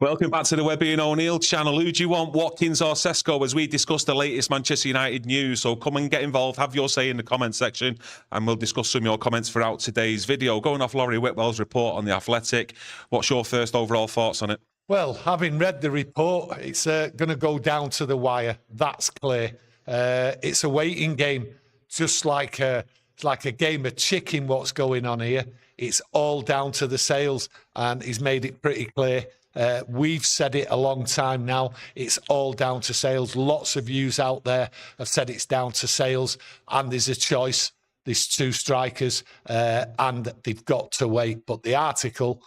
Welcome back to the Webby and O'Neill channel. Who do you want, Watkins or Sesko, as we discuss the latest Manchester United news? So come and get involved, have your say in the comment section, and we'll discuss some of your comments throughout today's video. Going off Laurie Whitwell's report on The Athletic, what's your first overall thoughts on it? Well, having read the report, it's going to go down to the wire. That's clear. It's a waiting game, just like a game of chicken, what's going on here. It's all down to the sales, and he's made it pretty clear. We've said it a long time now. It's all down to sales. Lots of views out there have said it's down to sales, and there's a choice. There's two strikers, and they've got to wait. But the article,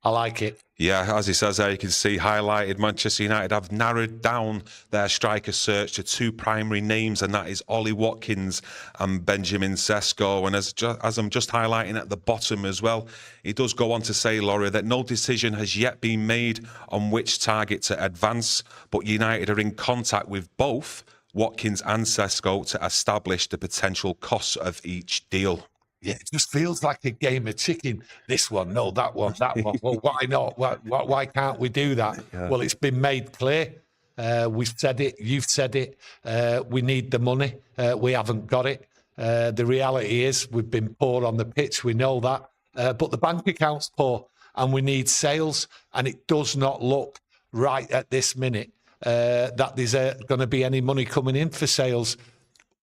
I like it. Yeah, as he says there, you can see highlighted Manchester United have narrowed down their striker search to two primary names, and that is Ollie Watkins and Benjamin Sesko. And as I'm just highlighting at the bottom as well, he does go on to say, Laurie, that no decision has yet been made on which target to advance, but United are in contact with both Watkins and Sesko to establish the potential costs of each deal. Yeah, it just feels like a game of chicken. This one, no, that one, that one. Well, why not? Why can't we do that? Yeah. Well, it's been made clear. We've said it. You've said it. We need the money. We haven't got it. The reality is we've been poor on the pitch. We know that. But the bank account's poor, and we need sales. And it does not look right at this minute that there's going to be any money coming in for sales.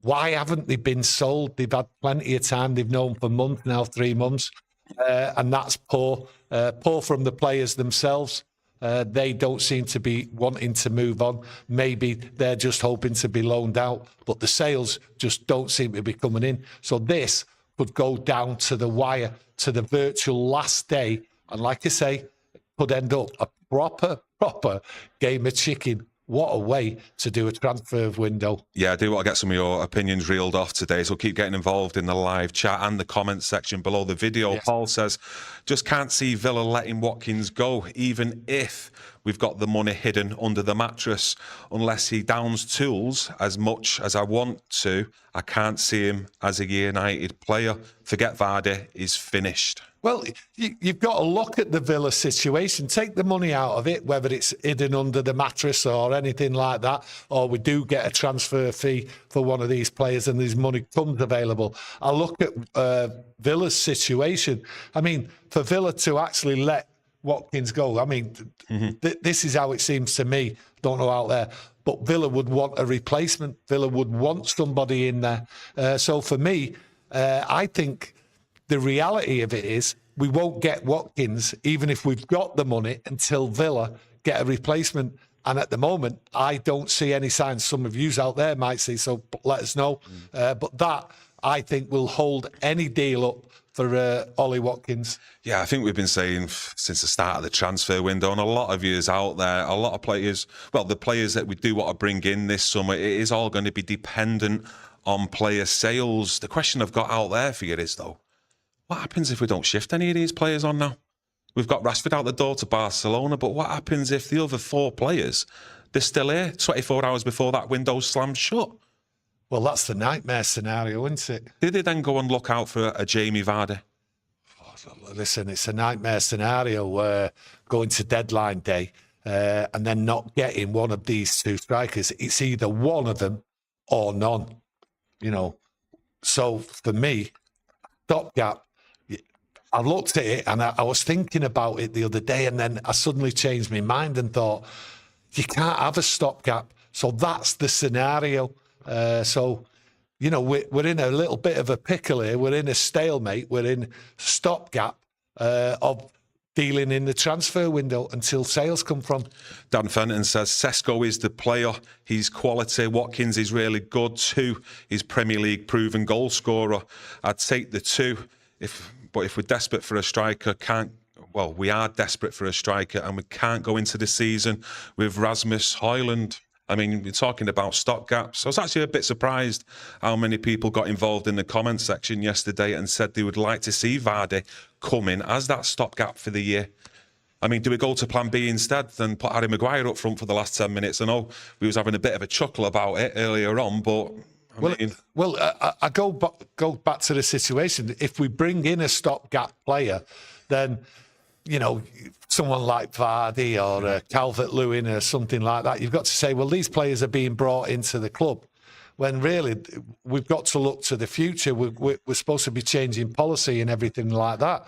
Why haven't they been sold? They've had plenty of time. They've known for months now, 3 months. And that's poor. Poor from the players themselves. They don't seem to be wanting to move on. Maybe they're just hoping to be loaned out. But the sales just don't seem to be coming in. So this could go down to the wire, to the virtual last day. And like I say, could end up a proper game of chicken. What a way to do a transfer window. Yeah, I do want to get some of your opinions reeled off today, so keep getting involved in the live chat and the comments section below the video. Yes. Paul says, just can't see Villa letting Watkins go, even if we've got the money hidden under the mattress. Unless he downs tools as much as I want to, I can't see him as a United player. Forget Vardy, he's finished. Well, you've got to look at the Villa situation. Take the money out of it, whether it's hidden under the mattress or anything like that, or we do get a transfer fee for one of these players and this money comes available. I look at Villa's situation. I mean, for Villa to actually let Watkins go, I mean, this is how it seems to me. Don't know out there. But Villa would want a replacement. Villa would want somebody in there. So for me, I think the reality of it is we won't get Watkins, even if we've got the money, until Villa get a replacement. And at the moment, I don't see any signs. Some of you out there might see, so let us know. But that, I think, will hold any deal up for Ollie Watkins. Yeah, I think we've been saying since the start of the transfer window, and a lot of you out there, a lot of players, well, the players that we do want to bring in this summer, it is all going to be dependent on player sales. The question I've got out there for you is, though, what happens if we don't shift any of these players on now? We've got Rashford out the door to Barcelona, but what happens if the other 4 players, they're still here 24 hours before that window slams shut? Well, that's the nightmare scenario, isn't it? Did they then go and look out for a Jamie Vardy? Oh, listen, it's a nightmare scenario going to deadline day and then not getting one of these 2 strikers. It's either one of them or none, you know. So for me, stopgap, I looked at it and I was thinking about it the other day, and then I suddenly changed my mind and thought, you can't have a stopgap. So that's the scenario. So, you know, we're in a little bit of a pickle here. We're in a stalemate. We're in stopgap of dealing in the transfer window until sales come from. Dan Fenton says, Sesko is the player. He's quality. Watkins is really good too. He's Premier League proven goal scorer. I'd take the 2. But if we're desperate for a striker, we are desperate for a striker, and we can't go into the season with Rasmus Højlund. I mean, we're talking about stopgaps. I was actually a bit surprised how many people got involved in the comment section yesterday and said they would like to see Vardy come in as that stopgap for the year. I mean, do we go to plan B instead and put Harry Maguire up front for the last 10 minutes? I know we was having a bit of a chuckle about it earlier on, but... I go back to the situation. If we bring in a stopgap player, then, you know, someone like Vardy or Calvert-Lewin or something like that, you've got to say, well, these players are being brought into the club. When really we've got to look to the future. We're supposed to be changing policy and everything like that.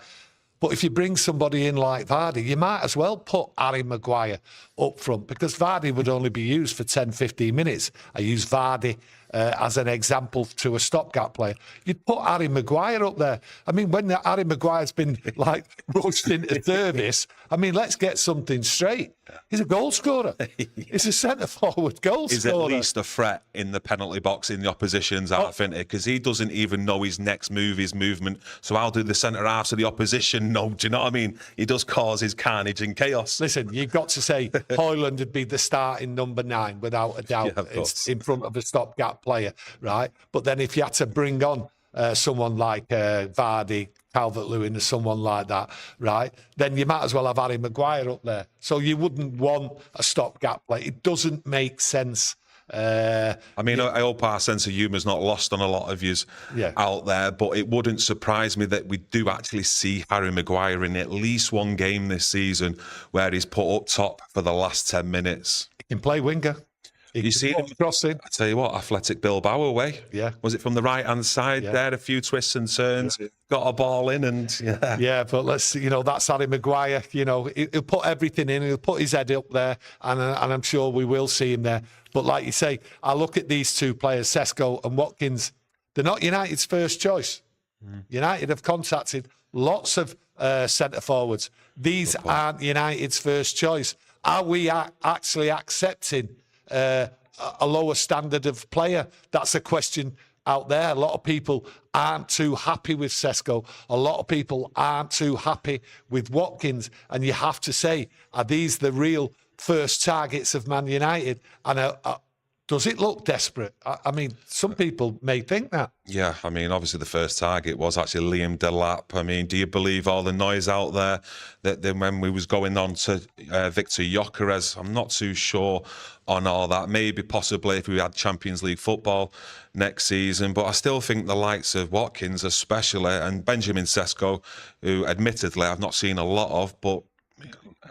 But if you bring somebody in like Vardy, you might as well put Harry Maguire up front, because Vardy would only be used for 10, 15 minutes. I use Vardy as an example to a stopgap player. You'd put Harry Maguire up there. I mean, when Harry Maguire's been like rushed into service, I mean, let's get something straight. He's a goal scorer. He's a centre-forward goal scorer. He's at least a threat in the penalty box in the opposition's half, isn't it? Because he doesn't even know his next move, his movement. So how do the centre-halves of the opposition know? Do you know what I mean? He does cause his carnage and chaos. Listen, you've got to say Højlund would be the starting number 9, without a doubt. Yeah, it's in front of a stopgap player, right? But then if you had to bring on someone like Vardy, Calvert-Lewin or someone like that, right, then you might as well have Harry Maguire up there. So you wouldn't want a stopgap play. It doesn't make sense. I mean, I hope our sense of humour is not lost on a lot of yous out there, but it wouldn't surprise me that we do actually see Harry Maguire in at least one game this season where he's put up top for the last 10 minutes. He can play winger. You see him crossing? I tell you what, Athletic Bilbao away. Yeah. Was it from the right-hand side there? A few twists and turns, got a ball in and Yeah, but let's, that's Harry Maguire. He'll put everything in, he'll put his head up there, and I'm sure we will see him there. But like you say, I look at these two players, Sesko and Watkins, they're not United's first choice. United have contacted lots of centre-forwards. These aren't United's first choice. Are we actually accepting a lower standard of player? That's a question out there. A lot of people aren't too happy with Sesko. A lot of people aren't too happy with Watkins. And you have to say, are these the real first targets of Man United? And does it look desperate? I mean, some people may think that. Yeah, I mean, obviously the first target was actually Liam Delap. I mean, do you believe all the noise out there that when we was going on to Victor Gyökeres? I'm not too sure on all that. Maybe, possibly, if we had Champions League football next season. But I still think the likes of Watkins especially, and Benjamin Sesko, who admittedly I've not seen a lot of, but,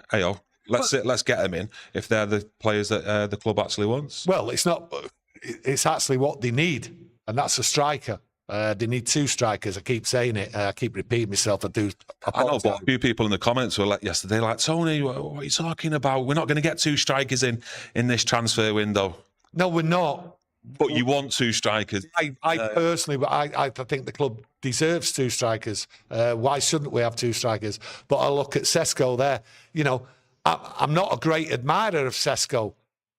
hey, let's get them in if they're the players that the club actually wants. Well, it's not. It's actually what they need, and that's a striker. They need 2 strikers. I keep saying it. I keep repeating myself. I know, but a few people in the comments were like yesterday, like, Tony, what are you talking about? We're not going to get 2 strikers in this transfer window. No, we're not. But you want 2 strikers. I personally, I think the club deserves 2 strikers. Why shouldn't we have 2 strikers? But I look at Sesko there. I'm not a great admirer of Sesko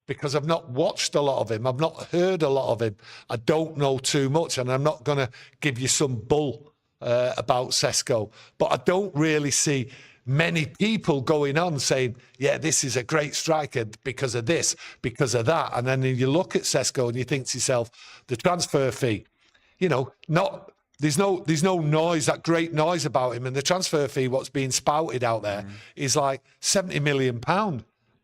because I've not watched a lot of him. I've not heard a lot of him. I don't know too much, and I'm not going to give you some bull about Sesko. But I don't really see many people going on saying, yeah, this is a great striker because of this, because of that. And then you look at Sesko and you think to yourself, the transfer fee, There's no noise, that great noise about him. And the transfer fee, what's being spouted out there, is like £70 million.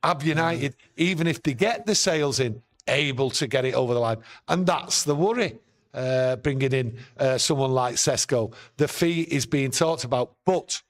Have United, even if they get the sales in, able to get it over the line? And that's the worry, bringing in someone like Sesko. The fee is being talked about, but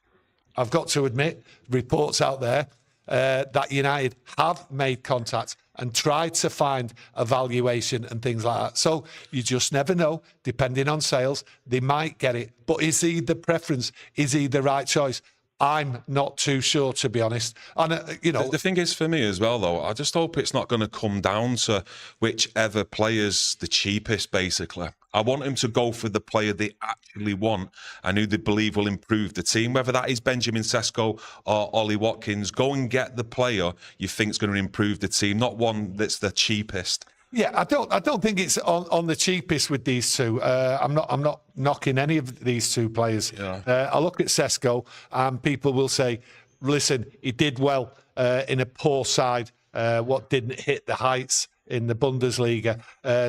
I've got to admit, reports out there that United have made contact and tried to find a valuation and things like that. So you just never know. Depending on sales, they might get it. But is he the preference? Is he the right choice? I'm not too sure, to be honest. And, The thing is, for me as well, though, I just hope it's not going to come down to whichever player's the cheapest, basically. I want him to go for the player they actually want and who they believe will improve the team, whether that is Benjamin Sesko or Ollie Watkins. Go and get the player you think is going to improve the team, not one that's the cheapest. Yeah, I don't think it's on the cheapest with these two. I'm not knocking any of these 2 players. Yeah. I look at Sesko and people will say, listen, he did well in a poor side, what didn't hit the heights in the Bundesliga.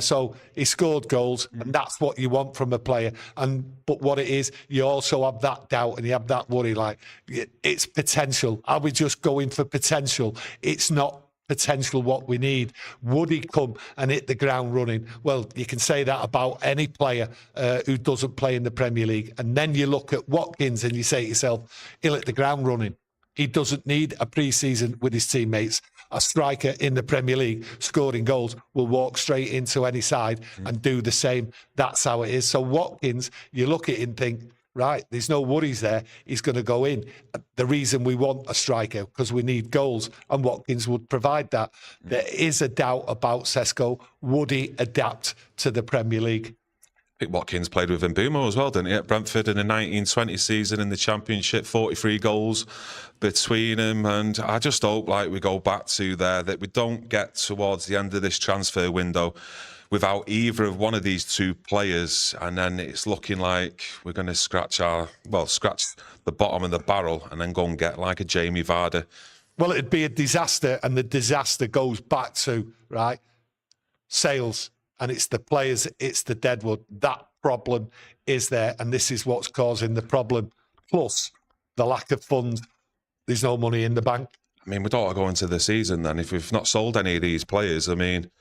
So he scored goals, and that's what you want from a player. But what it is, you also have that doubt and you have that worry, like, it's potential. Are we just going for potential? It's not potential what we need. Would he come and hit the ground running? Well, you can say that about any player who doesn't play in the Premier League. And then you look at Watkins and you say to yourself, he'll hit the ground running. He doesn't need a pre-season with his teammates. A striker in the Premier League scoring goals will walk straight into any side and do the same. That's how it is. So Watkins, you look at it and think, right, there's no worries there. He's going to go in. The reason we want a striker, because we need goals, and Watkins would provide that. There is a doubt about Sesko. Would he adapt to the Premier League? I think Watkins played with Mbeumo as well, didn't he? At Brentford in the 1920 season in the Championship, 43 goals between them. And I just hope, like we go back to there, that we don't get towards the end of this transfer window without either of one of these two players, and then it's looking like we're going to scratch the bottom of the barrel and then go and get like a Jamie Vardy. Well, it'd be a disaster, and the disaster goes back to, right, sales. And it's the players, it's the deadwood. That problem is there, and this is what's causing the problem. Plus, the lack of funds. There's no money in the bank. I mean, we don't want to go into the season then if we've not sold any of these players. I mean,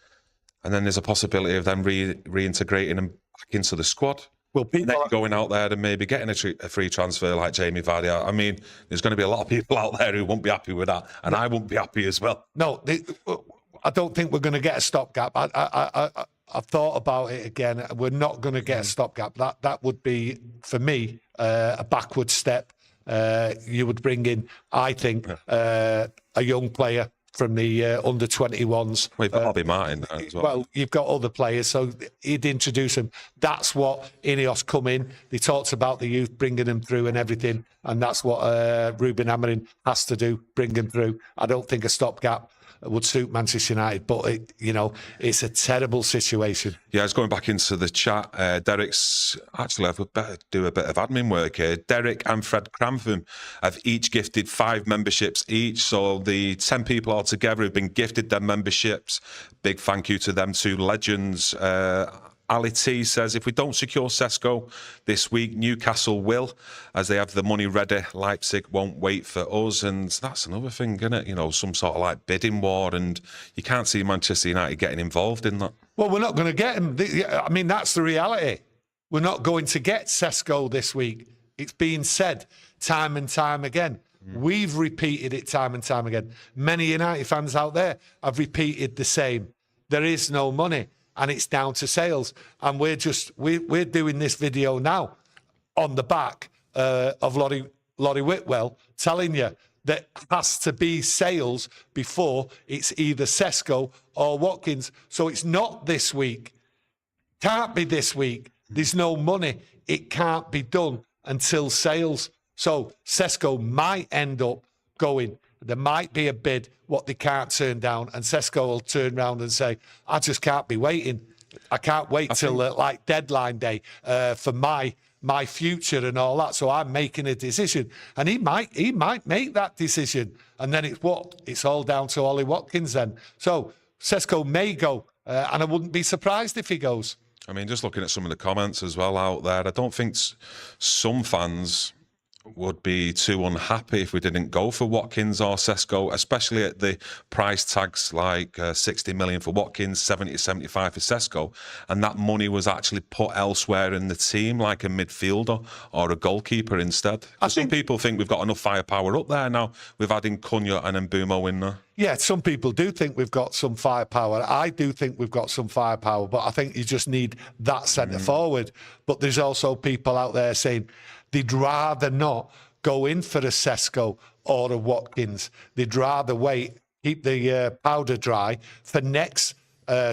and then there's a possibility of them reintegrating them back into the squad. Well, people and then going out there and maybe getting a free transfer like Jamie Vardy. I mean, there's going to be a lot of people out there who won't be happy with that, and I won't be happy as well. No, I don't think we're going to get a stopgap. I've thought about it again. We're not going to get a stopgap. That would be, for me, a backward step. You would bring in, I think, a young player from the under-21s. Well, you've got Bobby Martin as well. Well, you've got other players, so he'd introduce them. That's what Ineos come in. They talked about the youth, bringing them through and everything, and that's what Ruben Amorim has to do, bring them through. I don't think a stopgap would suit Manchester United, but it's a terrible situation. Yeah, I was going back into the chat. Derek's actually, I've better do a bit of admin work here. Derek and Fred Crantham have each gifted 5 memberships each, so the 10 people altogether have been gifted their memberships. Big thank you to them two legends. Ali T says, if we don't secure Sesko this week, Newcastle will, as they have the money ready. Leipzig won't wait for us. And that's another thing, isn't it? You know, some sort of like bidding war, and you can't see Manchester United getting involved in that. Well, we're not going to get him. I mean, that's the reality. We're not going to get Sesko this week. It's been said time and time again. We've repeated it time and time again. Many United fans out there have repeated the same. There is no money. And it's down to sales. And we're doing this video now on the back of Laurie Whitwell telling you that has to be sales before it's either Sesko or Watkins. So it's not this week. Can't be this week. There's no money. It can't be done until sales. So Sesko might end up going. There might be a bid, what they can't turn down, and Sesko will turn around and say, I just can't be waiting. I can't wait till like deadline day for my future and all that. So I'm making a decision. And he might make that decision. And then it's all down to Ollie Watkins then. So Sesko may go, and I wouldn't be surprised if he goes. I mean, just looking at some of the comments as well out there, I don't think some fans would be too unhappy if we didn't go for Watkins or Sesko, especially at the price tags like 60 million for Watkins, 70 to 75 for Sesko, and that money was actually put elsewhere in the team, like a midfielder or a goalkeeper instead. Some people think we've got enough firepower up there now. We've added Cunha and Mbeumo in there. Yeah, some people do think we've got some firepower. I do think we've got some firepower, but I think you just need that centre forward. But there's also people out there saying they'd rather not go in for a Sesko or a Watkins. They'd rather wait, keep the powder dry for next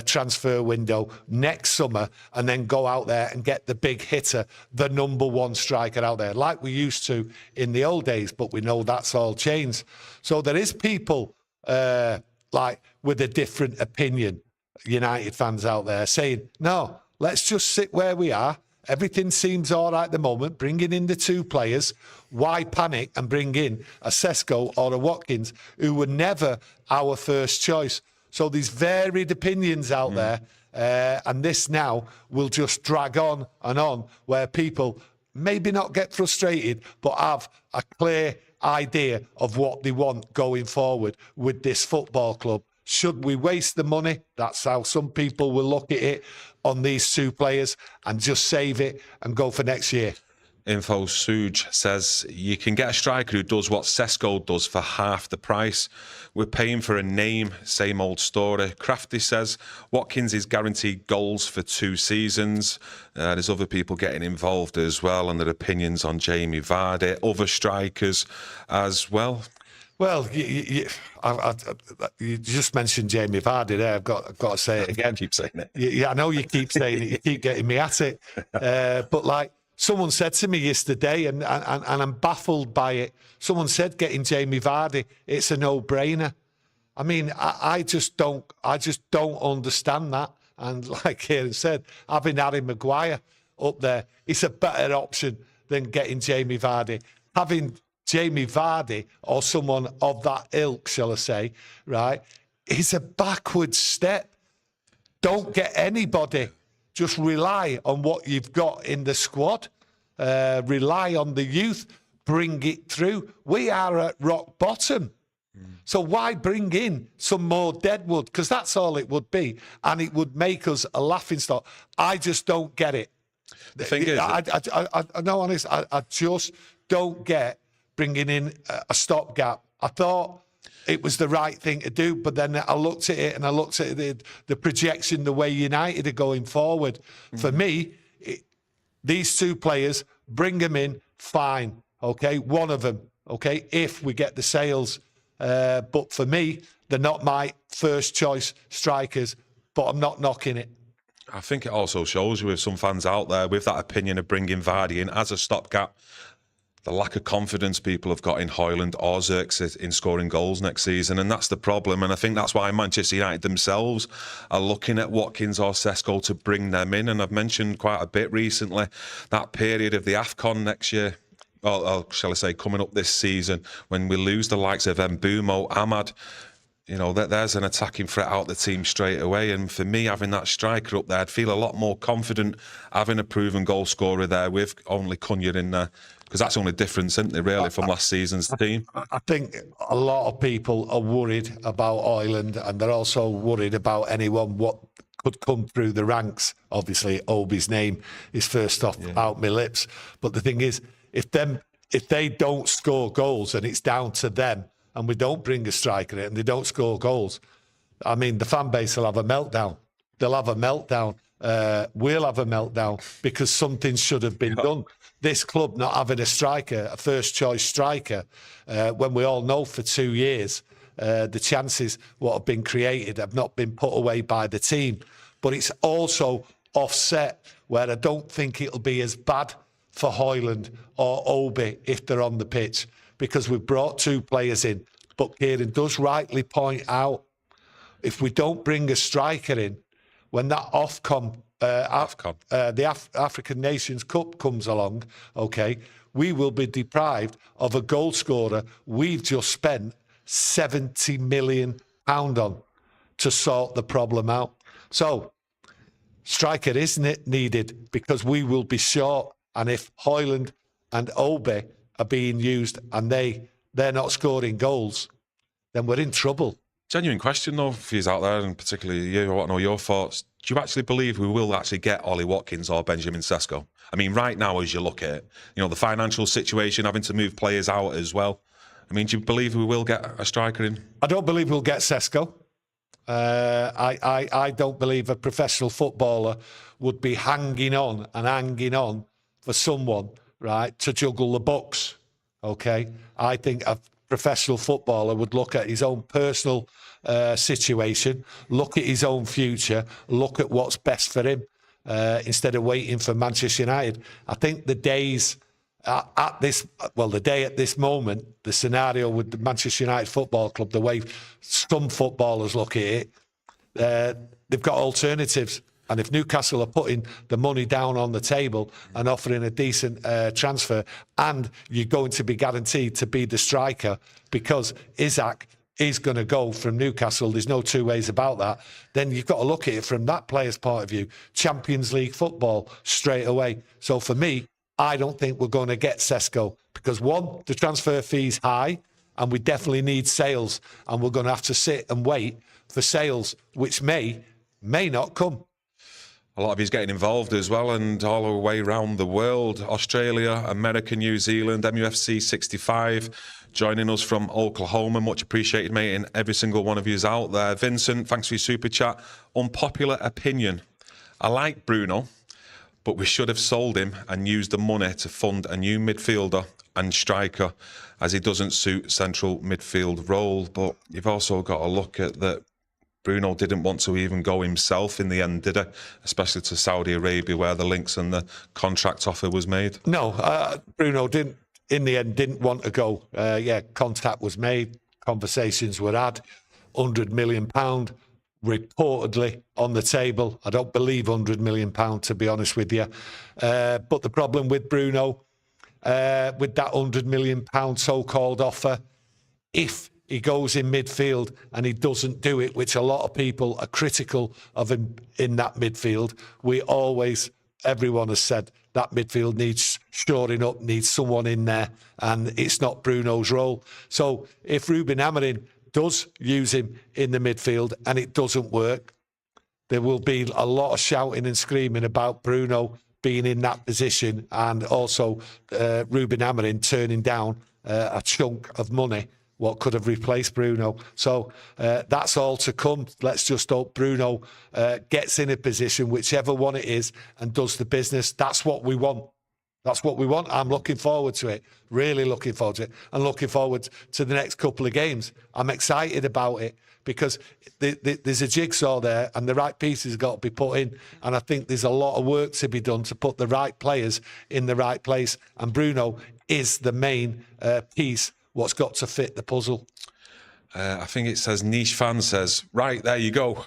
transfer window, next summer, and then go out there and get the big hitter, the number one striker out there, like we used to in the old days. But we know that's all changed. So there is people like with a different opinion, United fans out there saying, no, let's just sit where we are. Everything seems all right at the moment. Bringing in the 2 players, why panic and bring in a Sesko or a Watkins who were never our first choice? So there's varied opinions out there, and this now will just drag on and on, where people maybe not get frustrated, but have a clear idea of what they want going forward with this football club. Should we waste the money? That's how some people will look at it on these 2 players, and just save it and go for next year. Info Suge says, you can get a striker who does what Sesko does for half the price. We're paying for a name, same old story. Crafty says, Watkins is guaranteed goals for 2 seasons. There's other people getting involved as well, and their opinions on Jamie Vardy, other strikers as well. Well, you just mentioned Jamie Vardy there. I've got to say it again. Keep saying it. Yeah, I know you keep saying it. You keep getting me at it. But like someone said to me yesterday, and I'm baffled by it. Someone said getting Jamie Vardy, it's a no-brainer. I mean, I just don't understand that. And like Kieron said, having Harry Maguire up there, it's a better option than getting Jamie Vardy. Having Jamie Vardy or someone of that ilk, shall I say, right, is a backward step. Don't get anybody. Just rely on what you've got in the squad. Rely on the youth. Bring it through. We are at rock bottom. So why bring in some more deadwood? Because that's all it would be. And it would make us a laughingstock. I just don't get it. The thing is... No, honest, I just don't get bringing in a stopgap. I thought it was the right thing to do, but then I looked at it and I looked at the projection, the way United are going forward. For me, these 2 players, bring them in, fine, okay? One of them, okay, if we get the sales. But for me, they're not my first choice strikers, but I'm not knocking it. I think it also shows you with some fans out there with that opinion of bringing Vardy in as a stopgap, the lack of confidence people have got in Højlund or Xerxes in scoring goals next season, and that's the problem. And I think that's why Manchester United themselves are looking at Watkins or Sesko to bring them in. And I've mentioned quite a bit recently that period of the AFCON next year, or shall I say, coming up this season, when we lose the likes of Mbeumo, Ahmad. You know, there's an attacking threat out the team straight away. And for me, having that striker up there, I'd feel a lot more confident having a proven goal scorer there with only Cunha in there. Because that's the only difference, isn't it, really, from last season's team? I think a lot of people are worried about Højlund, and they're also worried about anyone what could come through the ranks. Obviously, Obi's name is first off out my lips. But the thing is, if they don't score goals and it's down to them, and we don't bring a striker in and they don't score goals, I mean, the fan base will have a meltdown. They'll have a meltdown. We'll have a meltdown because something should have been done. This club not having a striker, a first-choice striker, when we all know for 2 years the chances what have been created have not been put away by the team. But it's also offset where I don't think it'll be as bad for Højlund or Obi if they're on the pitch, because we've brought 2 players in. But Kieron does rightly point out, if we don't bring a striker in, when that the African Nations Cup comes along, okay, we will be deprived of a goal scorer we've just spent £70 million on to sort the problem out. So, striker isn't it needed, because we will be short. And if Højlund and Obi are being used and they're not scoring goals, then we're in trouble. Genuine question, though, for you out there, and particularly you, I want to know your thoughts. Do you actually believe we will actually get Ollie Watkins or Benjamin Sesko? I mean, right now, as you look at it, you know, the financial situation, having to move players out as well. I mean, do you believe we will get a striker in? I don't believe we'll get Sesko. I don't believe a professional footballer would be hanging on for someone, right, to juggle the books, okay? I think a professional footballer would look at his own personal situation, look at his own future, look at what's best for him, instead of waiting for Manchester United. I think the days at this moment, the scenario with the Manchester United Football Club, the way some footballers look at it, they've got alternatives. And if Newcastle are putting the money down on the table and offering a decent transfer, and you're going to be guaranteed to be the striker because Isaac is going to go from Newcastle, there's no 2 ways about that, then you've got to look at it from that player's point of view. Champions League football straight away. So for me, I don't think we're going to get Sesko because, one, the transfer fee's high and we definitely need sales, and we're going to have to sit and wait for sales, which may not come. a lot of he's getting involved as well, and all the way around the world. Australia, America, New Zealand, MUFC 65, joining us from Oklahoma. Much appreciated, mate, and every single one of you's out there. Vincent, thanks for your super chat. Unpopular opinion. I like Bruno, but we should have sold him and used the money to fund a new midfielder and striker, as he doesn't suit central midfield role. But you've also got to look at that. Bruno didn't want to even go himself in the end, did he? Especially to Saudi Arabia, where the links and the contract offer was made. No, Bruno didn't. In the end, didn't want to go. Contact was made, conversations were had. £100 million reportedly on the table. I don't believe £100 million, to be honest with you. But the problem with Bruno, with that £100 million so-called offer, if he goes in midfield and he doesn't do it, which a lot of people are critical of him in that midfield. Everyone has said that midfield needs shoring up, needs someone in there, and it's not Bruno's role. So if Ruben Amorim does use him in the midfield and it doesn't work, there will be a lot of shouting and screaming about Bruno being in that position, and also Ruben Amorim turning down a chunk of money what could have replaced Bruno. So that's all to come. Let's just hope Bruno gets in a position, whichever one it is, and does the business. That's what we want. That's what we want. I'm looking forward to it. Really looking forward to it. And looking forward to the next couple of games. I'm excited about it because there's a jigsaw there and the right pieces got to be put in. And I think there's a lot of work to be done to put the right players in the right place. And Bruno is the main piece what's got to fit the puzzle. I think it says, Niche Fan says, right, there you go.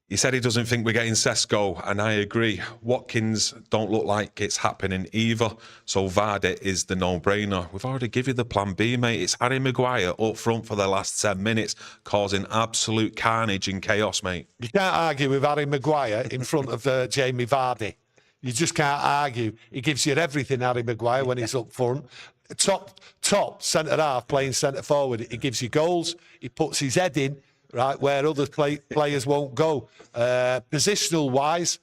He said he doesn't think we're getting Sesko, and I agree. Watkins don't look like it's happening either, so Vardy is the no-brainer. We've already given you the plan B, mate. It's Harry Maguire up front for the last 10 minutes, causing absolute carnage and chaos, mate. You can't argue with Harry Maguire in front of Jamie Vardy. You just can't argue. He gives you everything, Harry Maguire, when he's up front. Top centre-half playing centre-forward. He gives you goals. He puts his head in, right, where other players won't go. Positional-wise,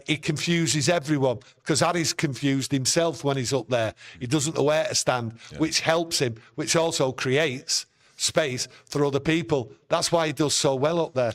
he confuses everyone because Harry's confused himself when he's up there. He doesn't know where to stand, which helps him, which also creates space for other people. That's why he does so well up there.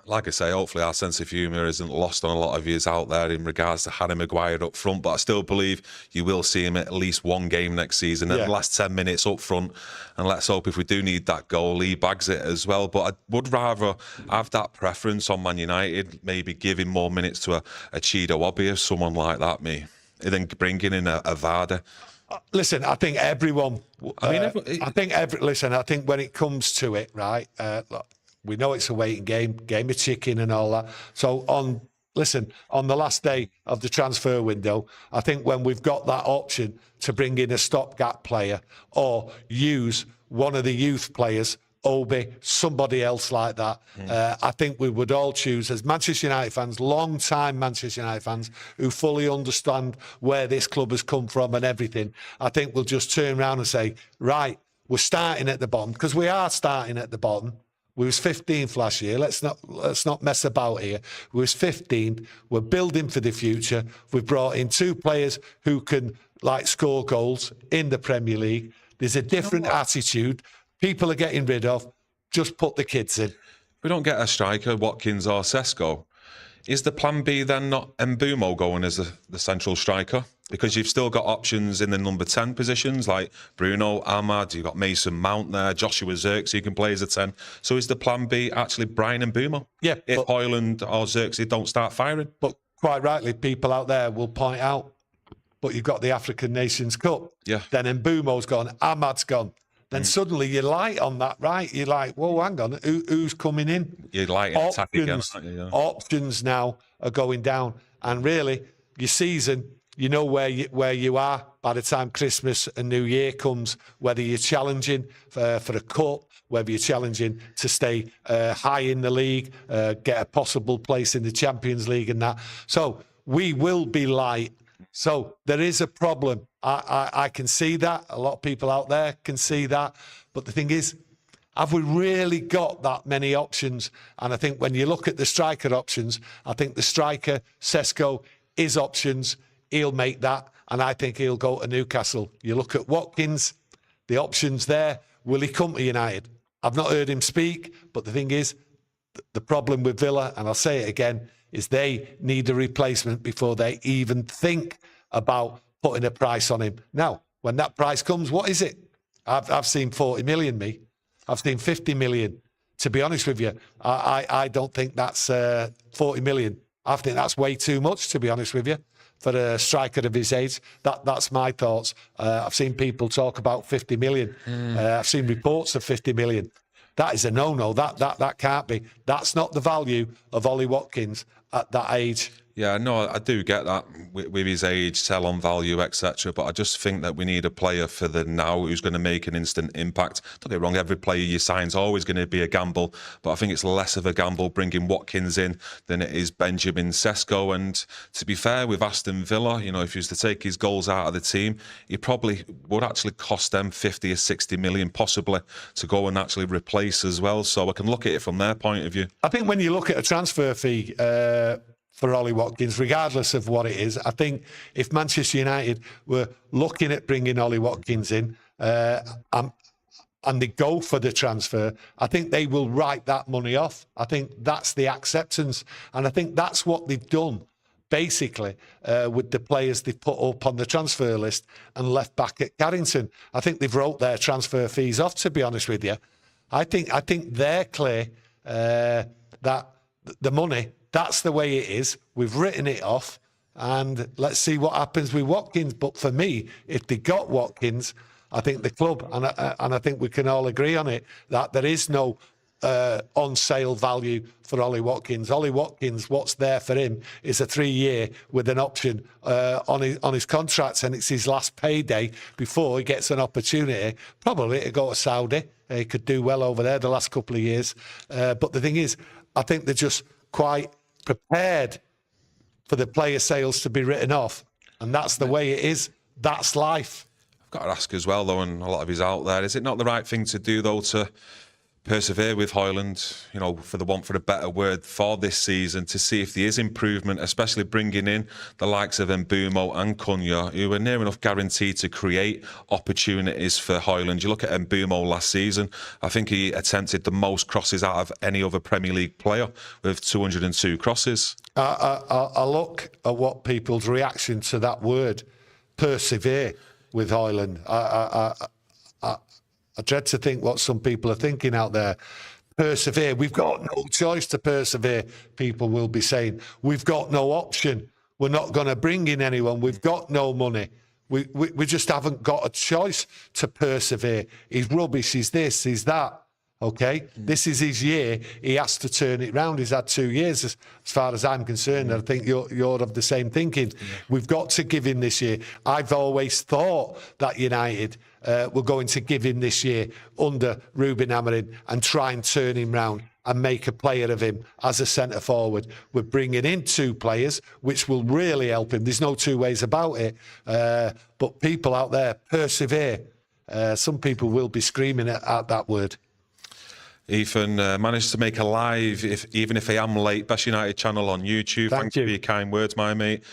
Like I say, hopefully our sense of humour isn't lost on a lot of yous out there in regards to Harry Maguire up front, but I still believe you will see him at least one game next season and the last 10 minutes up front, and let's hope if we do need that goal, he bags it as well. But I would rather have that preference on Man United, maybe giving more minutes to a Chido Webby or someone like that, me, than bringing in a Vardy. Listen, I think everyone... I think when it comes to it, right, look, we know it's a waiting game of chicken and all that. So on the last day of the transfer window, I think when we've got that option to bring in a stopgap player or use one of the youth players, Obi, somebody else like that, I think we would all choose, as Manchester United fans, long-time Manchester United fans, who fully understand where this club has come from and everything. I think we'll just turn around and say, right, we're starting at the bottom, because we are starting at the bottom. We was 15th last year. Let's not mess about here. We was 15th. We're building for the future. We've brought in two players who can score goals in the Premier League. There's a different attitude. People are getting rid of. Just put the kids in. We don't get a striker, Watkins or Sesko. Is the plan B then not Mbeumo going as the central striker? Because you've still got options in the number 10 positions like Bruno, Ahmad, you've got Mason Mount there, Joshua Zirkzee can play as a 10. So is the plan B actually Bryan and Mbeumo? Yeah. If Højlund or Zirkzee don't start firing? But quite rightly, people out there will point out, but you've got the African Nations Cup. Yeah. Then Mbeumo's gone, Ahmad's gone. Then suddenly you're light on that, right? You're like, whoa, hang on, who's coming in? You're light in attack again. Options now are going down. And really, your season, you know where you are by the time Christmas and New Year comes, whether you're challenging for a cup, whether you're challenging to stay high in the league, get a possible place in the Champions League and that. So we will be light. So there is a problem. I can see that. A lot of people out there can see that. But the thing is, Have we really got that many options? And I think when you look at the striker options, I think the striker, Sesko, is options. He'll make that, and I think he'll go to Newcastle. You look at Watkins, the options there. Will he come to United? I've not heard him speak, but the thing is, the problem with Villa, and I'll say it again, is they need a replacement before they even think about putting a price on him. Now, when that price comes, what is it? I've seen 40 million, me. I've seen 50 million. To be honest with you, I don't think that's 40 million. I think that's way too much, to be honest with you, for a striker of his age. That's my thoughts. I've seen people talk about 50 million. I've seen reports of 50 million. That is a no-no. That can't be. That's not the value of Ollie Watkins at that age. Yeah, no, I do get that with his age, sell on value, etc. But I just think that we need a player for the now who's going to make an instant impact. Don't get me wrong, every player you sign is always going to be a gamble, but I think it's less of a gamble bringing Watkins in than it is Benjamin Sesko. And to be fair, with Aston Villa, you know, if he was to take his goals out of the team, he probably would actually cost them 50 or 60 million possibly to go and actually replace as well. So I can look at it from their point of view. I think when you look at a transfer fee for Ollie Watkins, regardless of what it is, I think if Manchester United were looking at bringing Ollie Watkins in and they go for the transfer, I think they will write that money off. I think that's the acceptance. And I think that's what they've done, basically, with the players they've put up on the transfer list and left back at Carrington. I think they've wrote their transfer fees off, to be honest with you. I think they're clear that the money, that's the way it is. We've written it off, and let's see what happens with Watkins. But for me, if they got Watkins, I think the club, and I think we can all agree on it, that there is no on sale value for Ollie Watkins. Ollie Watkins, what's there for him is a 3-year with an option on his contract, and it's his last payday before he gets an opportunity, probably to go to Saudi. He could do well over there the last couple of years. But the thing is, I think they're just quite prepared for the player sales to be written off, and that's the way it is. That's life. I've got to ask as well, though, and a lot of he's out there, is it not the right thing to do, though, to persevere with Højlund, you know, for the want for a better word, for this season, to see if there is improvement, especially bringing in the likes of Mbeumo and Cunha, who were near enough guaranteed to create opportunities for Højlund. You look at Mbeumo last season, I think he attempted the most crosses out of any other Premier League player with 202 crosses. I look at what people's reaction to that word, persevere, with Højlund. I dread to think what some people are thinking out there. Persevere. We've got no choice to persevere, people will be saying. We've got no option. We're not going to bring in anyone. We've got no money. We just haven't got a choice to persevere. He's rubbish. He's this. He's that. Okay? This is his year. He has to turn it round. He's had 2 years, as far as I'm concerned. I think you're of the same thinking. We've got to give him this year. I've always thought that United were going to give him this year under Ruben Amorim and try and turn him round and make a player of him as a centre forward. We're bringing in 2 players, which will really help him. There's no 2 ways about it. But people out there, persevere. Some people will be screaming at that word. Ethan, managed to make a live, even if I am late, Best United channel on YouTube. Thank you for your kind words, my mate.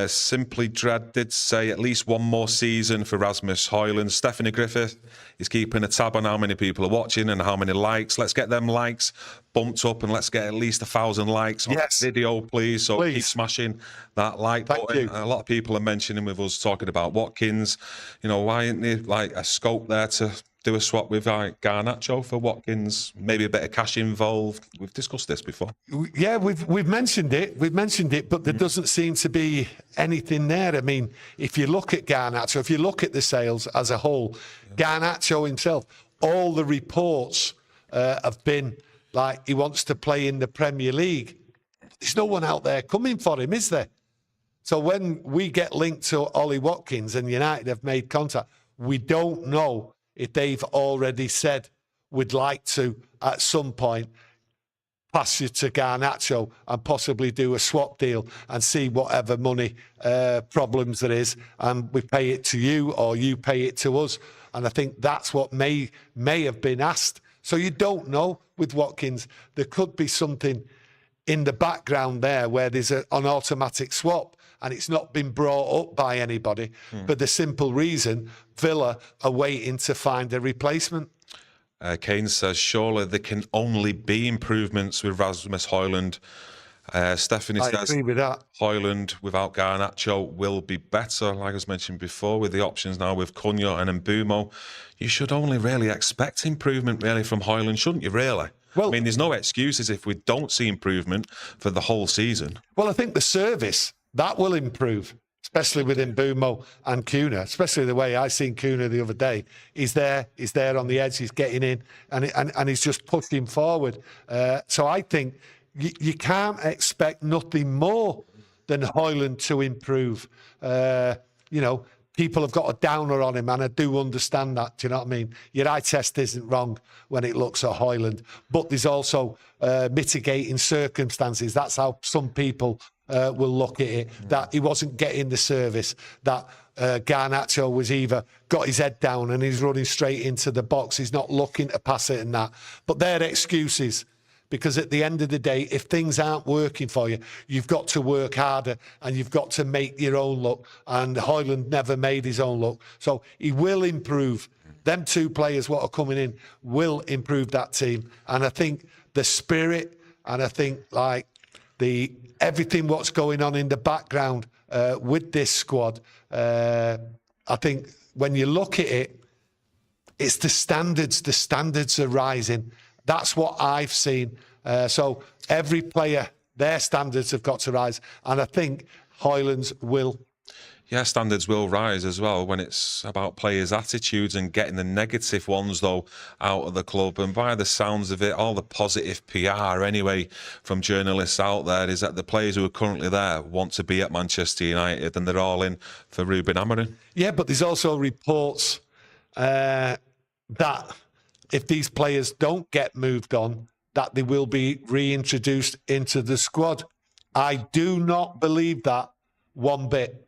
Simply Dread did say at least one more season for Rasmus Højlund. Stephanie Griffith is keeping a tab on how many people are watching and how many likes. Let's get them likes bumped up and let's get at least 1,000 likes on this video, please. So keep smashing that like button. A lot of people are mentioning with us talking about Watkins. You know, why isn't there like a scope there to do a swap with Garnacho for Watkins? Maybe a bit of cash involved. We've discussed this before. Yeah, we've mentioned it. We've mentioned it, but there doesn't seem to be anything there. I mean, if you look at Garnacho, if you look at the sales as a whole, Garnacho himself, all the reports have been like he wants to play in the Premier League. There's no one out there coming for him, is there? So when we get linked to Ollie Watkins and United have made contact, we don't know if they've already said we'd like to, at some point, pass you to Garnacho and possibly do a swap deal and see whatever money problems there is, and we pay it to you or you pay it to us. And I think that's what may have been asked So you don't know with Watkins. There could be something in the background there where there's an automatic swap and it's not been brought up by anybody for the simple reason Villa are waiting to find a replacement. Kane says, surely there can only be improvements with Rasmus Højlund. Stephanie I says, agree with that. Højlund without Garnacho will be better, like I was mentioned before, with the options now with Cunha and Mbeumo. You should only really expect improvement, really, from Højlund, shouldn't you, really? Well, I mean, there's no excuses if we don't see improvement for the whole season. Well, I think the service, that will improve, especially with Mbeumo and Cunha, especially the way I seen Cunha the other day. He's there on the edge, he's getting in, and he's just pushing forward. So I think you can't expect nothing more than Højlund to improve. You know, people have got a downer on him, and I do understand that. Do you know what I mean? Your eye test isn't wrong when it looks at Højlund, but there's also mitigating circumstances. That's how some people will look at it, that he wasn't getting the service, that Garnacho was either got his head down and he's running straight into the box, he's not looking to pass it and that. But they're excuses. Because at the end of the day, if things aren't working for you, you've got to work harder and you've got to make your own look. And Højlund never made his own look. So he will improve. Them two players, what are coming in, will improve that team. And I think the spirit, and I think like everything what's going on in the background with this squad, I think when you look at it, it's the standards. The standards are rising. That's what I've seen. So every player, their standards have got to rise. And I think Højlund's will. Yeah, standards will rise as well when it's about players' attitudes and getting the negative ones, though, out of the club. And by the sounds of it, all the positive PR, anyway, from journalists out there is that the players who are currently there want to be at Manchester United and they're all in for Ruben Amorim. Yeah, but there's also reports that if these players don't get moved on, that they will be reintroduced into the squad. I do not believe that one bit.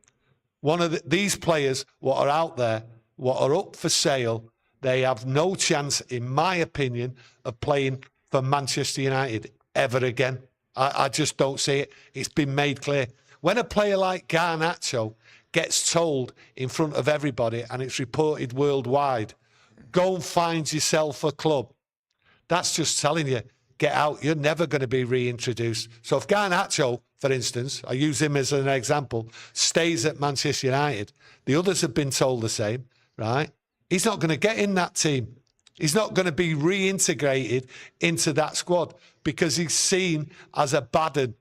These players, what are out there, what are up for sale, they have no chance, in my opinion, of playing for Manchester United ever again. I just don't see it. It's been made clear. When a player like Garnacho gets told in front of everybody, and it's reported worldwide, go and find yourself a club, that's just telling you, get out. You're never going to be reintroduced. So if Garnacho, for instance, I use him as an example, stays at Manchester United, the others have been told the same, right? He's not going to get in that team. He's not going to be reintegrated into that squad because he's seen as a bad un.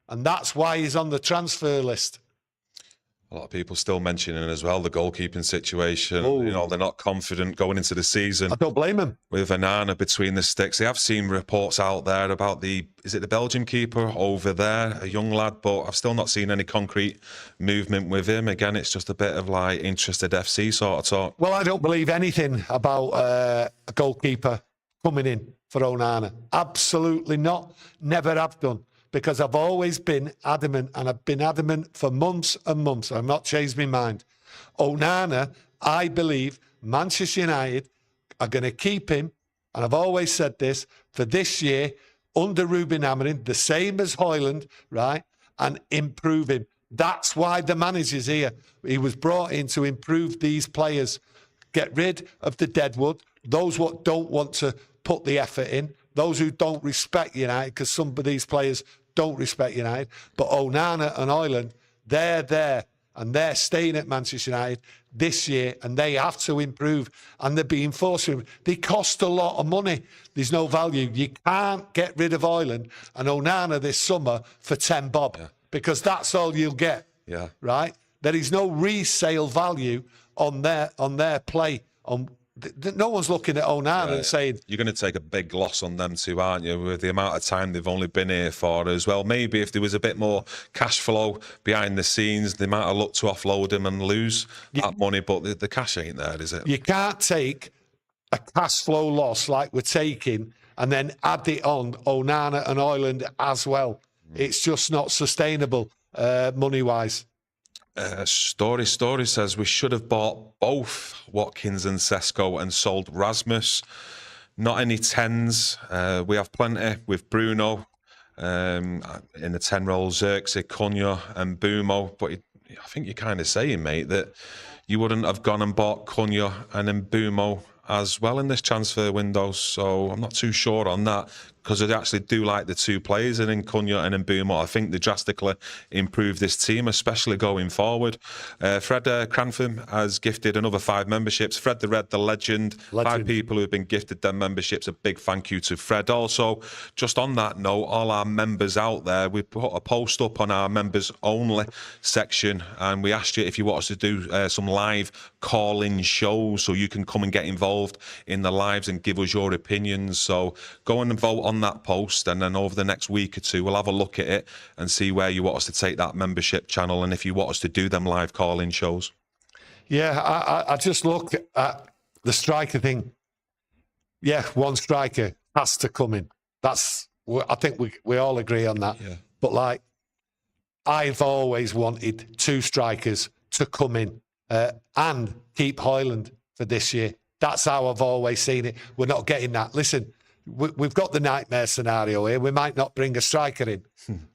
And that's why he's on the transfer list. A lot of people still mentioning as well the goalkeeping situation. Oh. You know, they're not confident going into the season. I don't blame him. With Onana between the sticks. They have seen reports out there about is it the Belgian keeper over there, a young lad, but I've still not seen any concrete movement with him. Again, it's just a bit of like interested FC sort of talk. Well, I don't believe anything about a goalkeeper coming in for Onana. Absolutely not. Never have done. Because I've always been adamant, and I've been adamant for months and months. I've not changed my mind. Onana, I believe Manchester United are going to keep him, and I've always said this, for this year, under Ruben Amorim, the same as Højlund, right, and improve him. That's why the manager's here. He was brought in to improve these players, get rid of the deadwood, those what don't want to put the effort in, those who don't respect United, because some of these players don't respect United. But Onana and Højlund, they're there and they're staying at Manchester United this year, and they have to improve, and they're being forced to. They cost a lot of money. There's no value. You can't get rid of Højlund and Onana this summer for 10 bob, because that's all you'll get. Yeah. Right? There is no resale value on their play. No one's looking at Onana and saying... You're going to take a big loss on them too, aren't you, with the amount of time they've only been here for as well. Maybe if there was a bit more cash flow behind the scenes, they might have looked to offload him and lose that money, but the cash ain't there, is it? You can't take a cash flow loss like we're taking and then add it on Onana and Højlund as well. It's just not sustainable money-wise. Story says we should have bought both Watkins and Sesko and sold Rasmus. Not any 10s. We have plenty with Bruno in the 10 role, Xerxes, Cunha and Mbeumo. But I think you're kind of saying, mate, that you wouldn't have gone and bought Cunha and Mbeumo as well in this transfer window. So I'm not too sure on that, because I actually do like the two players in Cunha and Mbeumo. I think they drastically improve this team, especially going forward. Fred Crantham has gifted another 5 memberships. Fred the Red, the legend. 5 people who have been gifted them memberships. A big thank you to Fred. Also, just on that note, all our members out there, we put a post up on our members only section, and we asked you if you want us to do some live call-in shows so you can come and get involved in the lives and give us your opinions. So go and vote on that post, and then over the next week or two we'll have a look at it and see where you want us to take that membership channel, and if you want us to do them live call-in shows. Yeah, I just look at the striker thing. Yeah, one striker has to come in. I think we all agree on that. Yeah. But like, I've always wanted 2 strikers to come in and keep Højlund for this year. That's how I've always seen it. We're not getting that. Listen, we've got the nightmare scenario here. We might not bring a striker in,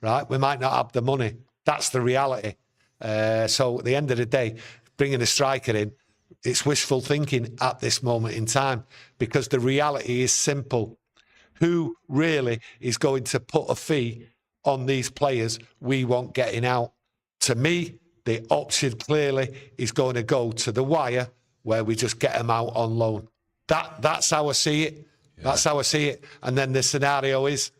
right? We might not have the money. That's the reality. So at the end of the day, bringing a striker in, it's wishful thinking at this moment in time, because the reality is simple. Who really is going to put a fee on these players we want getting out? To me, the option clearly is going to go to the wire, where we just get them out on loan. That's how I see it. Yeah. That's how I see it. And then the scenario is,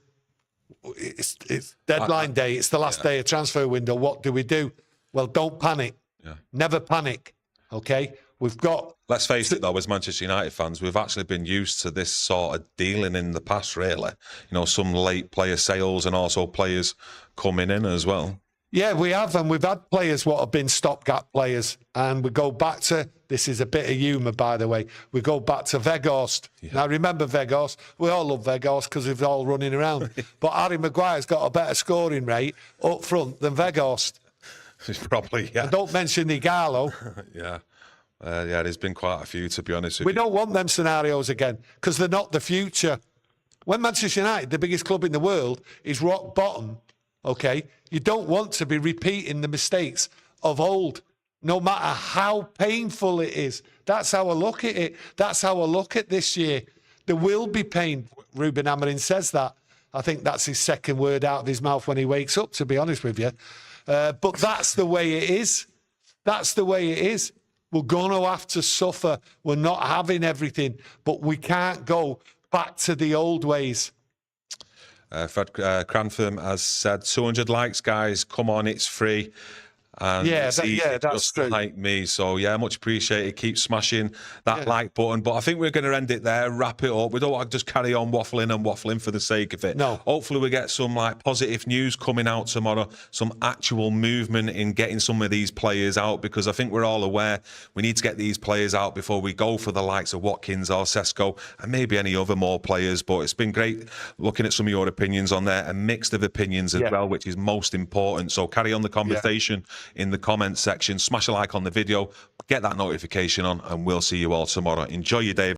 it's deadline day. It's the last day of transfer window. What do we do? Well, don't panic. Yeah. Never panic. Okay? We've got... Let's face it, though, as Manchester United fans, we've actually been used to this sort of dealing in the past, really. You know, some late player sales and also players coming in as well. Yeah, we have, and we've had players what have been stopgap players, and we go back to, this is a bit of humour, by the way, we go back to Weghorst. Yeah. Now, remember Weghorst? We all love Weghorst because he's all running around. But Harry Maguire's got a better scoring rate up front than Weghorst. Probably, yeah. And don't mention Igalo. Yeah. Yeah, there's been quite a few, to be honest with We you. don't want them scenarios again, because they're not the future. When Manchester United, the biggest club in the world, is rock bottom, okay, you don't want to be repeating the mistakes of old, no matter how painful it is. That's how I look at it. That's how I look at this year. There will be pain. Ruben Amorim says that. I think that's his second word out of his mouth when he wakes up, to be honest with you. But that's the way it is. That's the way it is. We're going to have to suffer. We're not having everything, but we can't go back to the old ways. Fred Crantham has said, 200 likes, guys. Come on, it's free. And that's just true. like me. So, yeah, much appreciated. Keep smashing that like button. But I think we're going to end it there, wrap it up. We don't want to just carry on waffling for the sake of it. No. Hopefully we get some positive news coming out tomorrow, some actual movement in getting some of these players out, because I think we're all aware we need to get these players out before we go for the likes of Watkins or Sesko and maybe any other more players. But it's been great looking at some of your opinions on there, and mixed of opinions as well, which is most important. So carry on the conversation in the comments section. Smash a like on the video, get that notification on, and we'll see you all tomorrow. Enjoy your day.